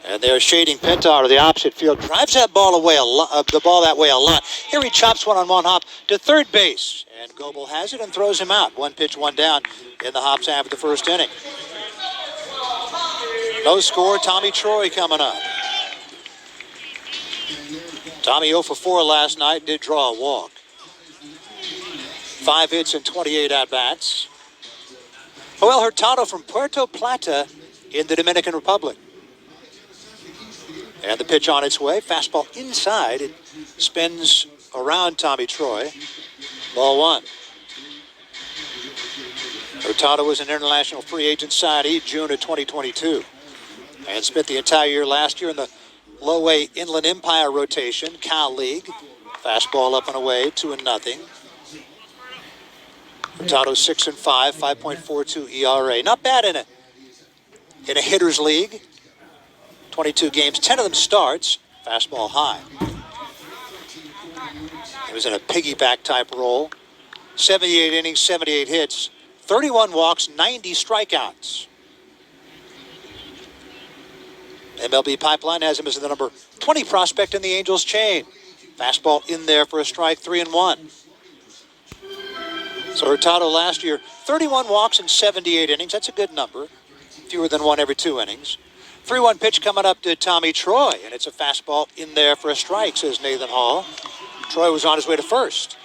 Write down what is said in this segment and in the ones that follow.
And they're shading Pintar to the opposite field. Drives that ball away the ball that way a lot. Here he chops one on one hop to third base. And Goebel has it and throws him out. One pitch, one down in the Hops half of the first inning. No score, Tommy Troy coming up. Tommy 0 for 4 last night, did draw a walk. 5 hits and 28 at-bats. Joel Hurtado from Puerto Plata in the Dominican Republic. And the pitch on its way. Fastball inside. It spins around Tommy Troy. Ball 1. Hurtado was an international free agent signee June of 2022. And spent the entire year last year in the low-A Inland Empire rotation, Cal League. Fastball up and away, 2-0. Hurtado 6-5, 5.42 ERA. Not bad in a hitter's league. 22 games, 10 of them starts. Fastball high. He was in a piggyback type role. 78 innings, 78 hits, 31 walks, 90 strikeouts. MLB Pipeline has him as the number 20 prospect in the Angels chain. Fastball in there for a strike, 3-1. So Hurtado last year, 31 walks in 78 innings. That's a good number. Fewer than one every 2 innings. 3-1 pitch coming up to Tommy Troy, and it's a fastball in there for a strike, says Nathan Hall. Troy was on his way to first.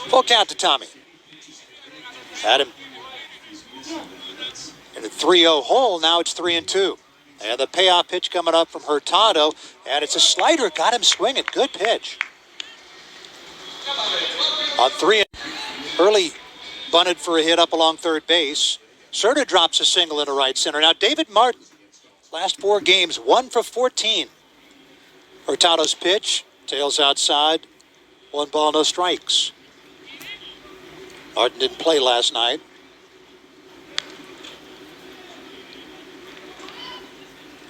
Full count to Tommy. Had him in a 3-0 hole. Now it's 3-2. And the payoff pitch coming up from Hurtado, and it's a slider. Got him swinging. Good pitch. On 3, early bunted for a hit up along third base. Serta drops a single into right center. Now David Martin, last 4 games, 1 for 14. Hurtado's pitch, tails outside, 1 ball, no strikes. Martin didn't play last night.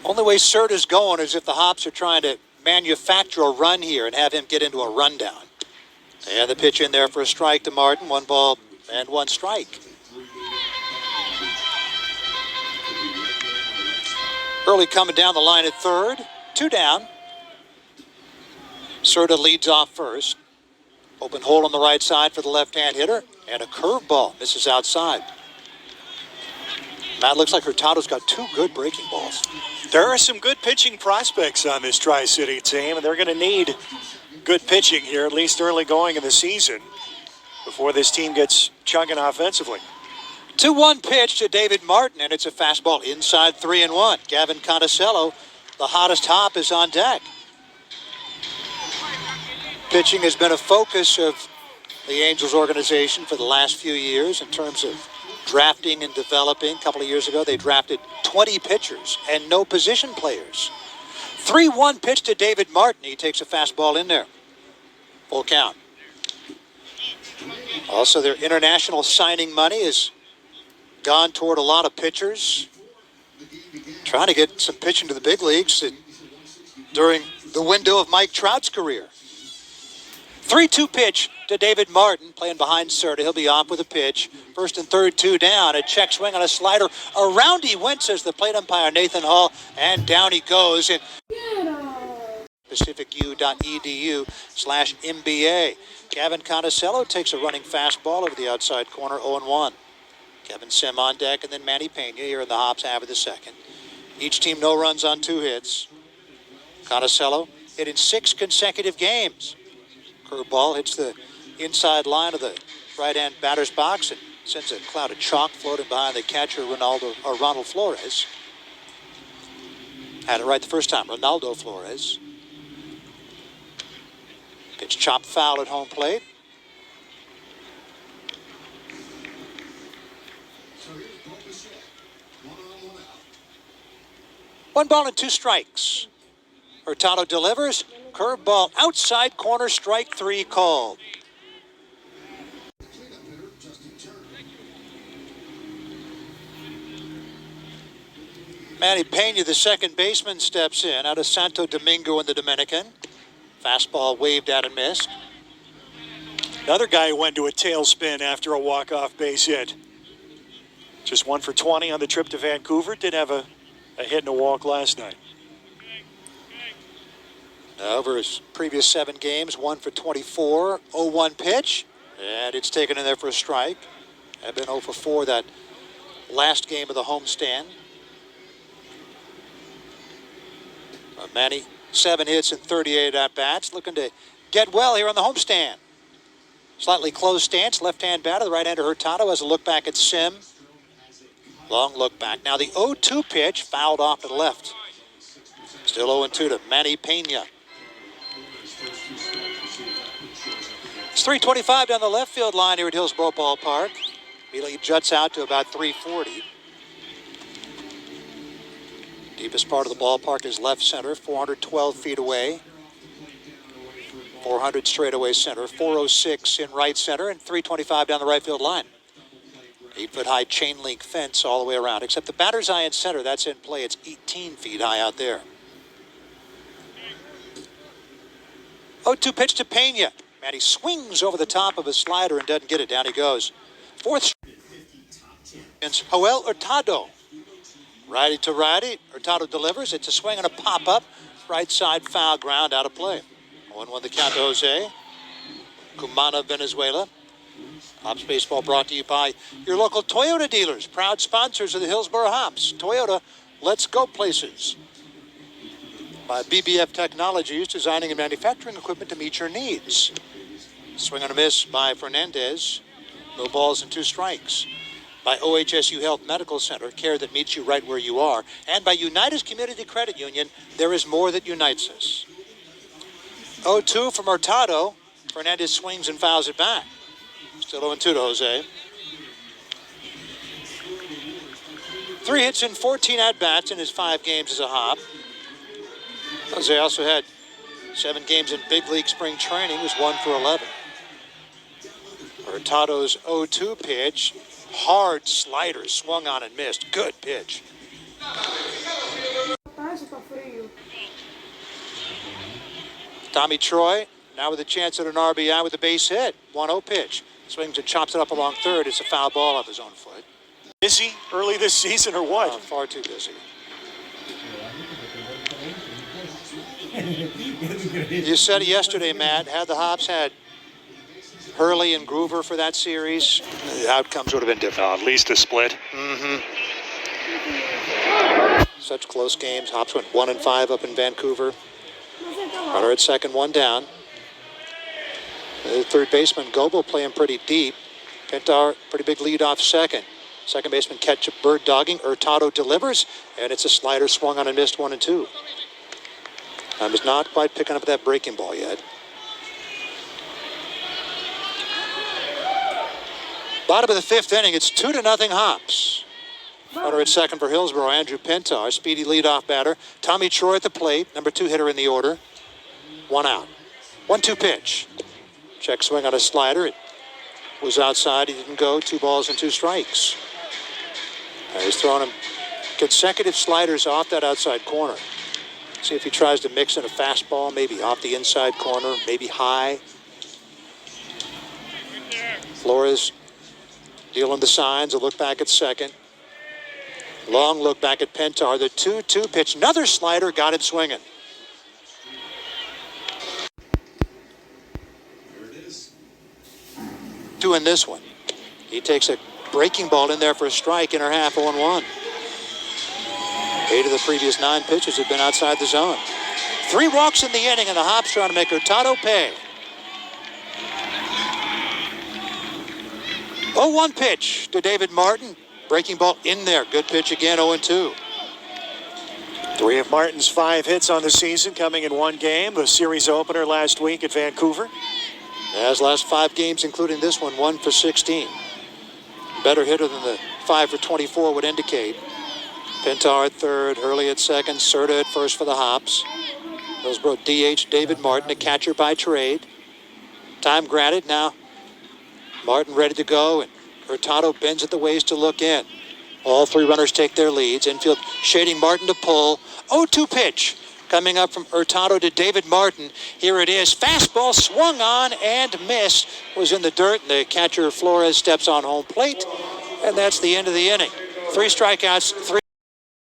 Only way Serta's going is if the Hops are trying to manufacture a run here and have him get into a rundown. And the pitch in there for a strike to Martin. 1 ball and 1 strike. Early coming down the line at third. 2 down. Serta leads off first. Open hole on the right side for the left-hand hitter. And a curveball misses outside. Now it looks like Hurtado's got 2 good breaking balls. There are some good pitching prospects on this Tri-City team, and they're going to need good pitching here, at least early going in the season, before this team gets chugging offensively. 2-1 pitch to David Martin, and it's a fastball inside, 3-1. Gavin Conticello, the hottest hop, is on deck. Pitching has been a focus of the Angels organization for the last few years in terms of drafting and developing. A couple of years ago, they drafted 20 pitchers and no position players. 3-1 pitch to David Martin. He takes a fastball in there. Full count. Also, their international signing money is gone toward a lot of pitchers. Trying to get some pitching to the big leagues during the window of Mike Trout's career. 3-2 pitch to David Martin, playing behind Serta. He'll be off with a pitch. First and third, 2 down. A check swing on a slider. Around he went, says the plate umpire Nathan Hall, and down he goes. And PacificU.edu/MBA. Gavin Conticello takes a running fastball over the outside corner, 0-1. Kevin Sim on deck, and then Manny Pena here in the Hops half of the second. Each team no runs on 2 hits. Conticello hit in 6 consecutive games. Curveball hits the inside line of the right-hand batter's box and sends a cloud of chalk floating behind the catcher, Ronald Flores. Had it right the first time, Ronaldo Flores. Pitch chopped foul at home plate. One ball and 2 strikes. Hurtado delivers. Curveball outside corner, strike 3 called. Manny Pena, the second baseman, steps in out of Santo Domingo in the Dominican. Fastball waved at and missed. Another guy who went to a tailspin after a walk-off base hit. Just 1 for 20 on the trip to Vancouver. Did have a hit and a walk last night. Over his previous 7 games, 1 for 24, 0-1 pitch, and it's taken in there for a strike. Had been 0 for 4 that last game of the homestand. Manny, 7 hits and 38 at-bats, looking to get well here on the homestand. Slightly closed stance, left-hand batter. The right-hander Hurtado has a look back at Sim. Long look back. Now the 0-2 pitch fouled off to the left. Still 0-2 to Manny Pena. It's 325 down the left field line here at Hillsborough Ballpark. Immediately juts out to about 340. Deepest part of the ballpark is left center, 412 feet away. 400 straightaway center, 406 in right center, and 325 down the right field line. 8-foot-high chain link fence all the way around, except the batter's eye in center, that's in play. It's 18 feet high out there. 0-2 pitch to Pena. Matty swings over the top of his slider and doesn't get it. Down he goes. Fourth, Joel Hurtado. Righty to righty. Hurtado delivers. It's a swing and a pop-up. Right side foul ground out of play. 1-1 the count to Jose. Cumana, Venezuela. Hops Baseball brought to you by your local Toyota dealers. Proud sponsors of the Hillsborough Hops. Toyota, let's go places. By BBF Technologies, designing and manufacturing equipment to meet your needs. Swing and a miss by Fernandez. No balls and 2 strikes. By OHSU Health Medical Center, care that meets you right where you are. And by Unitas Community Credit Union, there is more that unites us. 0-2 from Hurtado. Fernandez swings and fouls it back. Still 0-2 to Jose. 3 hits in 14 at-bats in his 5 games as a Hop. Jose also had 7 games in big league spring training. He was 1 for 11. Hurtado's 0-2 pitch. Hard slider, swung on and missed. Good pitch. Tommy Troy, now with a chance at an RBI with a base hit. 1-0 pitch. Swings and chops it up along third. It's a foul ball off his own foot. Busy early this season or what? Far too busy. You said it yesterday, Matt. Had the Hops had Hurley and Groover for that series, the outcomes would have been different. At least a split. Such close games. Hops went 1-5 up in Vancouver. Runner at second, 1 down. The third baseman, Gobo, playing pretty deep. Pintar, pretty big lead off second. Second baseman, Ketchup, bird dogging. Hurtado delivers, and it's a slider swung on and missed 1-2. He's not quite picking up that breaking ball yet. Bottom of the 5th inning, it's 2-0 Hops. Runner at second for Hillsborough, Andrew Pintar, speedy leadoff batter. Tommy Troy at the plate, number 2 hitter in the order. 1 out. 1-2 pitch. Check swing on a slider. It was outside. He didn't go. 2 balls and 2 strikes. He's throwing him consecutive sliders off that outside corner. See if he tries to mix in a fastball, maybe off the inside corner, maybe high. Flores dealing the signs, a look back at second. Long look back at Pintar. The 2-2 pitch, another slider, got him swinging. Doing this one. He takes a breaking ball in there for a strike, inner half, 0-1. 8 of the previous 9 pitches have been outside the zone. 3 walks in the inning, and the Hops trying to make Hurtado pay. 0-1 pitch to David Martin. Breaking ball in there. Good pitch again, 0-2. 3 of Martin's 5 hits on the season coming in 1 game. The series opener last week at Vancouver. His last 5 games, including this one, 1 for 16. Better hitter than the 5 for 24 would indicate. Pintar at third, Hurley at second, Serta at first for the Hops. Hillsborough DH David Martin, a catcher by trade. Time granted. Now Martin ready to go, and Hurtado bends at the waist to look in. All 3 runners take their leads. Infield shading Martin to pull. 0-2 pitch coming up from Hurtado to David Martin. Here it is. Fastball swung on and missed. Was in the dirt, and the catcher Flores steps on home plate. And that's the end of the inning. 3 strikeouts, 3